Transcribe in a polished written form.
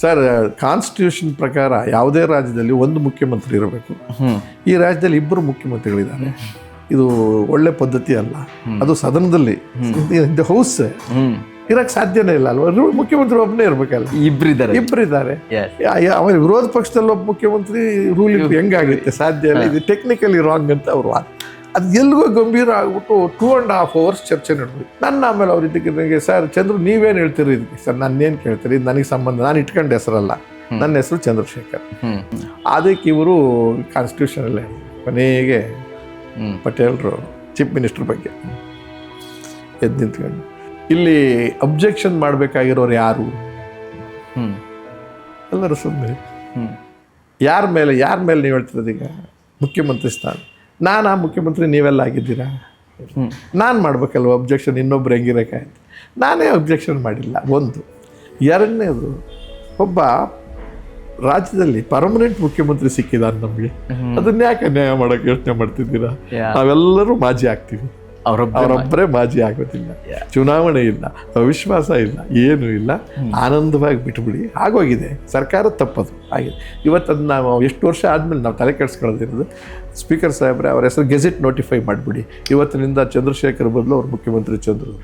Sir constitution ಪ್ರಕಾರ ಯಾವುದೇ ರಾಜ್ಯದಲ್ಲಿ ಒಂದು ಮುಖ್ಯಮಂತ್ರಿ ಇರಬೇಕು. ಈ ರಾಜ್ಯದಲ್ಲಿ ಇಬ್ಬರು ಮುಖ್ಯಮಂತ್ರಿಗಳಿದ್ದಾರೆ. ಇದು ಒಳ್ಳೆ ಪದ್ಧತಿ ಅಲ್ಲ. ಅದು ಸದನದಲ್ಲಿ ಹೌಸ್ ಇರಕ್ಕೆ ಸಾಧ್ಯನೇ ಇಲ್ಲ ಅಲ್ವಾ? ಮುಖ್ಯಮಂತ್ರಿ ಒಬ್ಬನೇ ಇರ್ಬೇಕಲ್ಲ, ಇಬ್ಬರಿದ್ದಾರೆ. ಆಮೇಲೆ ವಿರೋಧ ಪಕ್ಷದಲ್ಲಿ ಒಬ್ಬ ಮುಖ್ಯಮಂತ್ರಿ ರೂಲಿಂಗ್ ಹೆಂಗಾಗುತ್ತೆ? ಸಾಧ್ಯ ಇಲ್ಲ. ಇದು ಟೆಕ್ನಿಕಲಿ ರಾಂಗ್ ಅಂತ ಅವರು ಅದು ಎಲ್ಗೋ ಗಂಭೀರ ಆಗ್ಬಿಟ್ಟು 2.5 hours ಚರ್ಚೆ ನಡೆದ್ವಿ. ಆಮೇಲೆ ಅವ್ರು ಇದಕ್ಕೆ ಸರ್ ಚಂದ್ರು ನೀವೇನು ಹೇಳ್ತೀರಿ ಇದಕ್ಕೆ? ಸರ್ ನಾನೇನು ಕೇಳ್ತೀರಿ, ಇದು ನನಗೆ ಸಂಬಂಧ, ನಾನು ಇಟ್ಕೊಂಡ ಹೆಸರಲ್ಲ, ನನ್ನ ಹೆಸರು ಚಂದ್ರಶೇಖರ್. ಅದಕ್ಕೆ ಇವರು ಕಾನ್ಸ್ಟಿಟ್ಯೂಷನಲ್ಲೇ ಕೊನೆಗೆ ಪಟೇಲ್ರು ಚೀಫ್ ಮಿನಿಸ್ಟರ್ ಬಗ್ಗೆ ಎದ್ದು ನಿಂತ್ಕೊಂಡು ಇಲ್ಲಿ ಅಬ್ಜೆಕ್ಷನ್ ಮಾಡಬೇಕಾಗಿರೋರು ಯಾರು? ಎಲ್ಲರೂ ಸುಮ್ಮನೆ. ಯಾರ ಮೇಲೆ ನೀವು ಹೇಳ್ತಿರೋದು? ಈಗ ಮುಖ್ಯಮಂತ್ರಿ ಸ್ಥಾನ, ನಾನು ಆ ಮುಖ್ಯಮಂತ್ರಿ, ನೀವೆಲ್ಲ ಆಗಿದ್ದೀರಾ? ನಾನು ಮಾಡ್ಬೇಕಲ್ವ ಅಬ್ಜೆಕ್ಷನ್? ಇನ್ನೊಬ್ರು ಹೆಂಗಿರೋಕ್ಕಾಯ್ತು? ನಾನೇ ಅಬ್ಜೆಕ್ಷನ್ ಮಾಡಿಲ್ಲ. ಒಂದು. ಎರಡನೇದು, ಒಬ್ಬ ರಾಜ್ಯದಲ್ಲಿ ಪರ್ಮನೆಂಟ್ ಮುಖ್ಯಮಂತ್ರಿ ಸಿಕ್ಕಿದಾರೆ ನಮಗೆ, ಅದನ್ನ ಯಾಕೆ ನ್ಯಾಯ ಮಾಡೋಕ್ಕೆ ಯೋಚನೆ ಮಾಡ್ತಿದ್ದೀರಾ? ನಾವೆಲ್ಲರೂ ಮಾಜಿ ಆಗ್ತೀವಿ, ಅವರೊಬ್ಬರೇ ಮಾಜಿ ಆಗೋದಿಲ್ಲ. ಚುನಾವಣೆ ಇಲ್ಲ, ಅವಿಶ್ವಾಸ ಇಲ್ಲ, ಏನೂ ಇಲ್ಲ, ಆನಂದವಾಗಿ ಬಿಟ್ಬಿಡಿ. ಆಗೋಗಿದೆ, ಸರ್ಕಾರ ತಪ್ಪದು ಆಗಿದೆ. ಇವತ್ತದು ನಾವು ಎಷ್ಟು ವರ್ಷ ಆದಮೇಲೆ ನಾವು ತಲೆ ಕೆಡಿಸ್ಕೊಳ್ಳೋದಿರೋದು, ಸ್ಪೀಕರ್ ಸಾಹೇಬ್ರೆ ಅವ್ರ ಹೆಸರು ಗೆಜೆಟ್ ನೋಟಿಫೈ ಮಾಡಿಬಿಡಿ, ಇವತ್ತಿನಿಂದ ಚಂದ್ರಶೇಖರ್ ಬದಲು ಅವ್ರ ಮುಖ್ಯಮಂತ್ರಿ ಚಂದ್ರು.